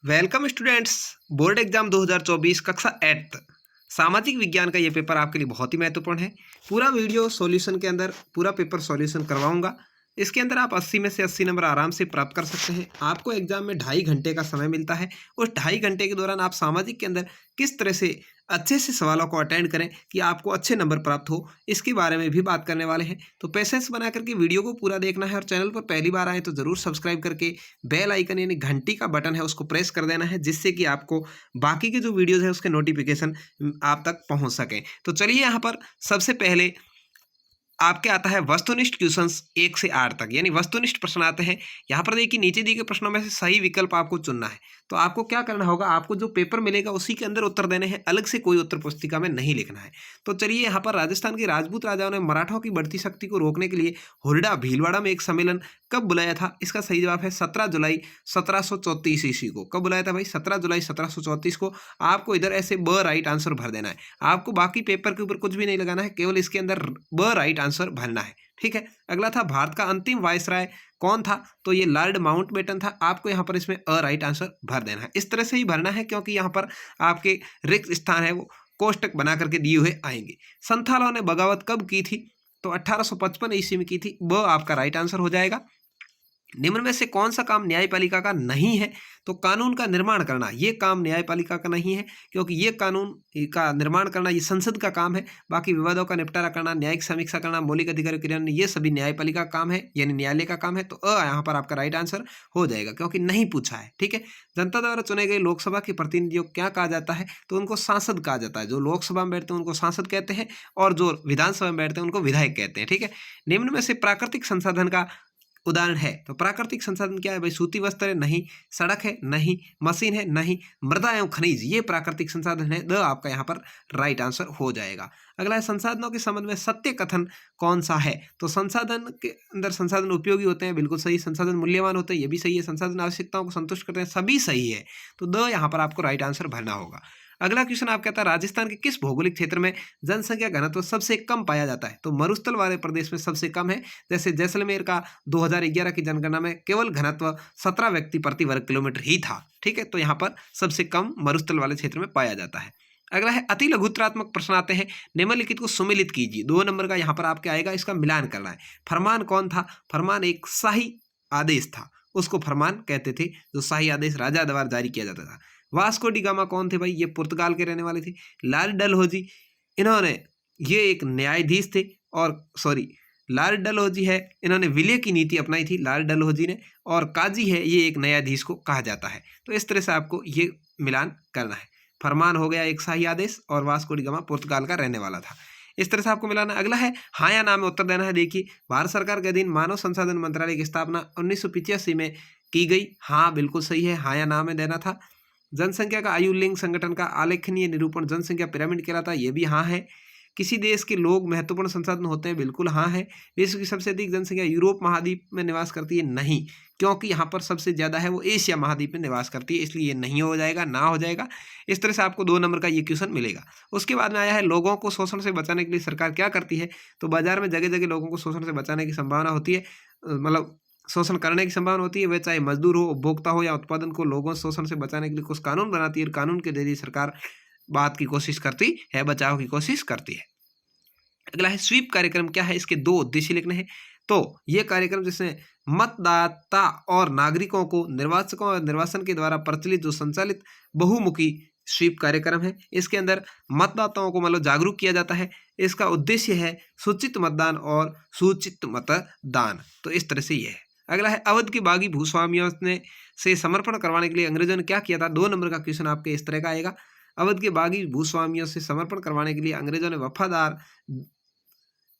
Welcome students. Board exam 2024 कक्षा 8 सामाजिक विज्ञान का ये पेपर आपके लिए बहुत ही महत्वपूर्ण है। पूरा वीडियो सॉल्यूशन के अंदर पूरा पेपर सॉल्यूशन करवाऊंगा। इसके अंदर आप 80 में से 80 नंबर आराम से प्राप्त कर सकते हैं। आपको एग्जाम में 2.5 घंटे का समय मिलता है। उस 2.5 घंटे के दौरान आप सामाजिक के अंदर किस तरह से अच्छे से सवालों को अटेंड करें कि आपको अच्छे नंबर प्राप्त हो, इसके बारे में भी बात करने वाले हैं। तो पेशेंस बना करके वीडियो को पूरा देखना है और चैनल पर पहली बार आए तो ज़रूर सब्सक्राइब करके बेल आइकन यानी घंटी का बटन है उसको प्रेस कर देना है, जिससे कि आपको बाकी के जो वीडियोज़ है उसके नोटिफिकेशन आप तक पहुंच सकें। तो चलिए यहाँ पर सबसे पहले आपके आता है वस्तुनिष्ठ क्वेश्चंस 1 से 8 तक, यानी वस्तुनिष्ठ प्रश्न आते हैं। यहाँ पर देखिए नीचे दिए गए प्रश्नों में से सही विकल्प आपको चुनना है। तो आपको क्या करना होगा, आपको जो पेपर मिलेगा उसी के अंदर उत्तर देने हैं, अलग से कोई उत्तर पुस्तिका में नहीं लिखना है। तो चलिए यहाँ पर राजस्थान के राजपूत राजाओं ने मराठों की बढ़ती शक्ति को रोकने के लिए हुरडा भीलवाड़ा में एक सम्मेलन कब बुलाया था? इसका सही जवाब है 17 जुलाई 1734 ईस्वी को। कब बुलाया था भाई? 17 जुलाई 1734 को। आपको इधर ऐसे ब राइट आंसर भर देना है। आपको बाकी पेपर के ऊपर कुछ भी नहीं लगाना है, केवल इसके अंदर ब राइट आंसर भरना है। ठीक है। अगला था भारत का अंतिम वायसराय कौन था? तो ये लॉर्ड माउंटबेटन था। आपको यहाँ पर इसमें अ राइट आंसर भर देना है। इस तरह से ही भरना है क्योंकि यहाँ पर आपके रिक्त स्थान है वो कोष्टक बना करके दिए हुए आएंगे। संथालों ने बगावत कब की थी? तो 1855 ईस्वी में की थी। ब आपका राइट आंसर हो जाएगा। निम्न में से कौन सा काम न्यायपालिका का नहीं है? तो कानून का निर्माण करना ये काम न्यायपालिका का नहीं है, क्योंकि ये कानून का निर्माण करना ये संसद का काम है। बाकी विवादों का निपटारा करना, न्यायिक समीक्षा करना, मौलिक अधिकार क्रियान्वयन ये सभी न्यायपालिका का काम है, यानी न्यायालय का काम है। तो यहाँ पर आपका राइट आंसर हो जाएगा क्योंकि नहीं पूछा है। ठीक है। जनता द्वारा चुने गए लोकसभा के प्रतिनिधियों को क्या कहा जाता है? तो उनको सांसद कहा जाता है। जो लोकसभा में बैठते हैं उनको सांसद कहते हैं और जो विधानसभा में बैठते हैं उनको विधायक कहते हैं। ठीक है। निम्न में से प्राकृतिक संसाधन का उदाहरण है? तो प्राकृतिक संसाधन क्या है भाई? सूती वस्त्र है? नहीं। सड़क है? नहीं। मशीन है? नहीं। मृदा एवं खनिज ये प्राकृतिक संसाधन है। द आपका यहाँ पर राइट आंसर हो जाएगा। अगला है संसाधनों के संबंध में सत्य कथन कौन सा है? तो संसाधन के अंदर संसाधन उपयोगी होते हैं, बिल्कुल सही। संसाधन मूल्यवान होते हैं, ये भी सही है। संसाधन आवश्यकताओं को संतुष्ट करते हैं, सभी सही है। तो द यहाँ पर आपको राइट आंसर भरना होगा। अगला क्वेश्चन आप कहता है राजस्थान के किस भौगोलिक क्षेत्र में जनसंख्या घनत्व सबसे कम पाया जाता है? तो मरुस्थल वाले प्रदेश में सबसे कम है। जैसे जैसलमेर का 2011 की जनगणना में केवल घनत्व 17 व्यक्ति प्रति वर्ग किलोमीटर ही था। ठीक है। तो यहाँ पर सबसे कम मरुस्थल वाले क्षेत्र में पाया जाता है। अगला है अति लघुत्रात्मक प्रश्न आते हैं। निम्नलिखित को सुमेलित कीजिए। 2 नंबर का यहाँ पर आपके आएगा, इसका मिलान करना है। फरमान कौन था? फरमान एक शाही आदेश था, उसको फरमान कहते थे, जो शाही आदेश राजा द्वारा जारी किया जाता था। वास्को डी गामा कौन थे भाई? ये पुर्तगाल के रहने वाले थे। लॉर्ड डलहौजी, इन्होंने ये एक न्यायाधीश थे, और सॉरी लॉर्ड डलहौजी है, इन्होंने विलय की नीति अपनाई थी लॉर्ड डलहौजी ने, और काजी है ये एक न्यायाधीश को कहा जाता है। तो इस तरह से आपको ये मिलान करना है। फरमान हो गया एक शाही आदेश, और वास्को डी गामा पुर्तगाल का रहने वाला था। इस तरह से आपको मिलाना। अगला है हाँ या ना में उत्तर देना है। देखिए, भारत सरकार के अधीन मानव संसाधन मंत्रालय की स्थापना 1985 में की गई। हाँ बिल्कुल सही है, हाँ या ना में देना था। जनसंख्या का आयु लिंग संगठन का आलेखनीय निरूपण जनसंख्या पिरामिड कहलाता है, ये भी हाँ है। किसी देश के लोग महत्वपूर्ण संसाधन होते हैं, बिल्कुल हाँ है। विश्व की सबसे अधिक जनसंख्या यूरोप महाद्वीप में निवास करती है, नहीं, क्योंकि यहाँ पर सबसे ज़्यादा है वो एशिया महाद्वीप में निवास करती है, इसलिए ये नहीं हो जाएगा, ना हो जाएगा। इस तरह से आपको 2 नंबर का ये क्वेश्चन मिलेगा। उसके बाद में आया है लोगों को शोषण से बचाने के लिए सरकार क्या करती है? तो बाजार में जगह जगह लोगों को शोषण से बचाने की संभावना होती है, मतलब शोषण करने की संभावना होती है। वह चाहे मजदूर हो, उपभोक्ता हो या उत्पादन को, लोगों से शोषण से बचाने के लिए कुछ कानून बनाती है, और कानून के जरिए सरकार बात की कोशिश करती है, बचाव की कोशिश करती है। अगला है स्वीप कार्यक्रम क्या है? इसके 2 उद्देश्य लिखने हैं। तो ये कार्यक्रम जिसमें मतदाता और नागरिकों को निर्वाचकों और निर्वाचन के द्वारा प्रचलित जो संचालित बहुमुखी स्वीप कार्यक्रम है, इसके अंदर मतदाताओं को मतलब जागरूक किया जाता है। इसका उद्देश्य है सूचित मतदान और सूचित मतदान। तो इस तरह से ये है। अगला है अवध के बागी भूस्वामियों ने से समर्पण करवाने के लिए अंग्रेजों ने क्या किया था? 2 नंबर का क्वेश्चन आपके इस तरह का आएगा। अवध के बागी भूस्वामियों से समर्पण करवाने के लिए अंग्रेजों ने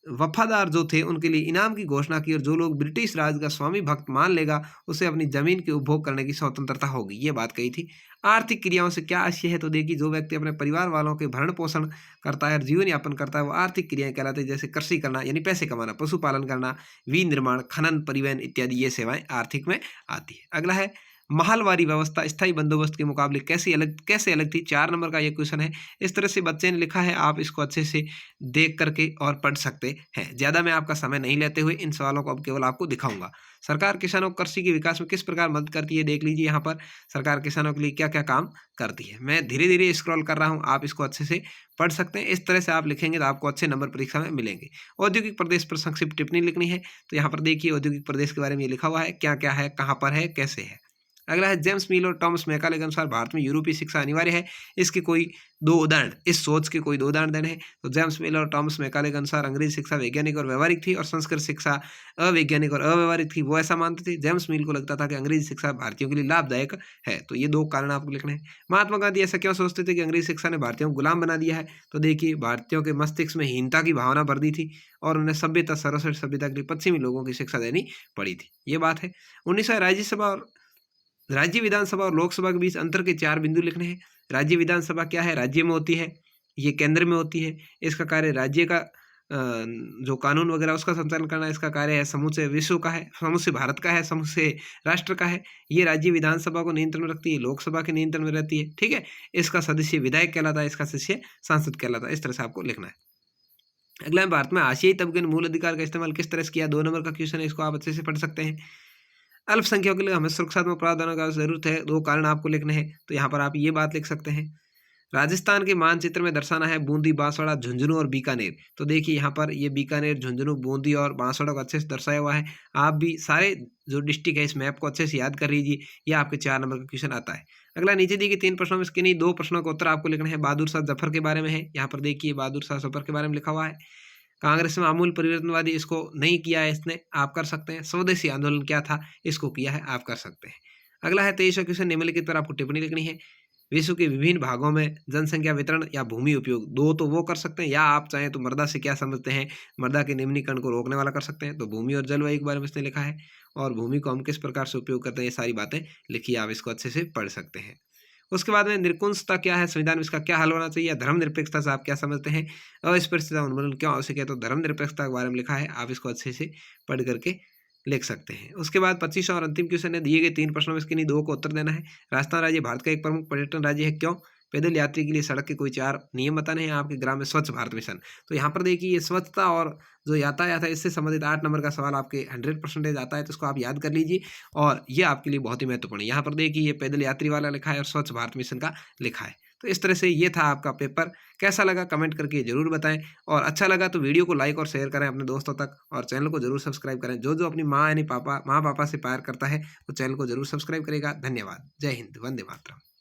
वफादार जो थे उनके लिए इनाम की घोषणा की, और जो लोग ब्रिटिश राज का स्वामी भक्त मान लेगा उसे अपनी जमीन के उपभोग करने की स्वतंत्रता होगी, ये बात कही थी। आर्थिक क्रियाओं से क्या आशय है? तो देखिए, जो व्यक्ति अपने परिवार वालों के भरण पोषण करता है और जीवन यापन करता है वो आर्थिक क्रियाएं कहलाती है, जैसे कृषि करना यानी पैसे कमाना, पशुपालन करना, विनिर्माण, खनन, परिवहन इत्यादि ये सेवाएं आर्थिक में आती है। अगला है महलवारी व्यवस्था स्थायी बंदोबस्त के मुकाबले कैसे अलग थी। 4 नंबर का ये क्वेश्चन है। इस तरह से बच्चे ने लिखा है, आप इसको अच्छे से देख करके और पढ़ सकते हैं। ज़्यादा मैं आपका समय नहीं लेते हुए इन सवालों को अब केवल आपको दिखाऊंगा। सरकार किसानों को कृषि के विकास में किस प्रकार मदद करती है, देख लीजिए यहाँ पर सरकार किसानों के लिए क्या क्या काम करती है। मैं धीरे धीरे स्क्रॉल कर रहा हूँ, आप इसको अच्छे से पढ़ सकते हैं। इस तरह से आप लिखेंगे तो आपको अच्छे नंबर परीक्षा में मिलेंगे। औद्योगिक प्रदेश पर संक्षिप्त टिप्पणी लिखनी है, तो यहाँ पर देखिए औद्योगिक प्रदेश के बारे में ये लिखा हुआ है, क्या क्या है, कहाँ पर है, कैसे है। अगला है जेम्स मिल और टॉमस मैकाले के अनुसार भारत में यूरोपीय शिक्षा अनिवार्य है। इसके कोई 2 उदाहरण, इस सोच के कोई 2 उदाहरण देने हैं। तो जेम्स मिल और टॉमस मैकाले के अनुसार अंग्रेजी शिक्षा वैज्ञानिक और व्यवहारिक थी और संस्कृत शिक्षा अवैज्ञानिक और अव्यवहारिक थी। वो ऐसा मानते थे। जेम्स मिल को लगता था कि अंग्रेजी शिक्षा भारतीयों के लिए लाभदायक है। तो ये 2 कारण आपको लिखने हैं। महात्मा गांधी ऐसा क्यों सोचते थे कि अंग्रेजी शिक्षा ने भारतीयों को गुलाम बना दिया है। तो देखिए भारतीयों के मस्तिष्क में हीनता की भावना भर दी थी और उन्हें सभ्यता सरस्वती सभ्यता के लिए पश्चिमी लोगों की शिक्षा देनी पड़ी थी। ये बात है। 1900 राज्य विधानसभा और लोकसभा के बीच अंतर के 4 बिंदु लिखने हैं। राज्य विधानसभा क्या है, राज्य में होती है, ये केंद्र में होती है। इसका कार्य राज्य का जो कानून वगैरह उसका संचालन करना इसका कार्य है। समूचे विश्व का है, समूचे भारत का है, समूचे राष्ट्र का है। ये राज्य विधानसभा को नियंत्रण में रखती है, लोकसभा के नियंत्रण में रहती है। ठीक है, इसका सदस्य विधायक कहलाता है, इसका सदस्य सांसद कहलाता है। इस तरह से आपको लिखना है। अगला है, भारत में आशियाई तबके ने मूल अधिकार का इस्तेमाल किस तरह से किया। 2 नंबर का क्वेश्चन है, इसको आप अच्छे से पढ़ सकते हैं। अल्पसंख्यकों के लिए हमें सुरक्षात्मक प्रावधानों की जरूरत है। 2 कारण आपको लिखने हैं, तो यहाँ पर आप ये बात लिख सकते हैं। राजस्थान के मानचित्र में दर्शाना है बूंदी, बांसवाड़ा, झुंझुनू और बीकानेर। तो देखिए यहाँ पर ये बीकानेर, झुंझुनू, बूंदी और बांसवाड़ा को अच्छे से दर्शाया हुआ है। आप भी सारे जो डिस्ट्रिक्ट है इस मैप को अच्छे से याद कर लीजिए। ये आपके 4 नंबर का क्वेश्चन आता है। अगला, नीचे दी गई 3 प्रश्नों में इसके नहीं 2 प्रश्नों का उत्तर आपको लिखना है। बहादुर शाह जफर के बारे में है, यहाँ पर देखिए बहादुर शाह जफर के बारे में लिखा हुआ है। कांग्रेस में आमूल परिवर्तनवादी, इसको नहीं किया है इसने, आप कर सकते हैं। स्वदेशी आंदोलन क्या था, इसको किया है, आप कर सकते हैं। अगला है 23वां क्वेश्चन, निम्नलिखित पर आपको टिप्पणी लिखनी है। विश्व के विभिन्न भागों में जनसंख्या वितरण या भूमि उपयोग, 2 तो वो कर सकते हैं, या आप चाहें तो मृदा से क्या समझते हैं, मृदा के निम्नीकरण को रोकने वाला कर सकते हैं। तो भूमि और जलवायु के बारे में इसने लिखा है और भूमि को हम किस प्रकार से उपयोग करते हैं, ये सारी बातें लिखी, आप इसको अच्छे से पढ़ सकते हैं। उसके बाद में निरंकुशता क्या है, संविधान में इसका क्या हल होना चाहिए, धर्मनिरपेक्षता से आप क्या समझते हैं, अस्पृश्यता उन्मूलन क्यों आवश्यक है। तो धर्मनिरपेक्षता के बारे में लिखा है, आप इसको अच्छे से पढ़ करके लिख सकते हैं। उसके बाद 25वां और अंतिम क्वेश्चन है, दिए गए 3 प्रश्नों में इसके नहीं 2 को उत्तर देना है। राजस्थान राज्य भारत का एक प्रमुख पर्यटन राज्य है, क्यों। पैदल यात्री के लिए सड़क के कोई 4 नियम बताने हैं आपके ग्राम में। स्वच्छ भारत मिशन, तो यहाँ पर देखिए ये स्वच्छता और जो यातायात है इससे संबंधित 8 नंबर का सवाल आपके 100% आता है, तो इसको आप याद कर लीजिए और ये आपके लिए बहुत ही महत्वपूर्ण है। यहाँ पर देखिए ये पैदल यात्री वाला लिखा है और स्वच्छ भारत मिशन का लिखा है। तो इस तरह से ये था आपका पेपर। कैसा लगा कमेंट करके जरूर बताएं, और अच्छा लगा तो वीडियो को लाइक और शेयर करें अपने दोस्तों तक, और चैनल को जरूर सब्सक्राइब करें। जो जो अपनी माँ यानी माँ पापा से प्यार करता है वो चैनल को जरूर सब्सक्राइब करेगा। धन्यवाद। जय हिंद, वंदे मातरम।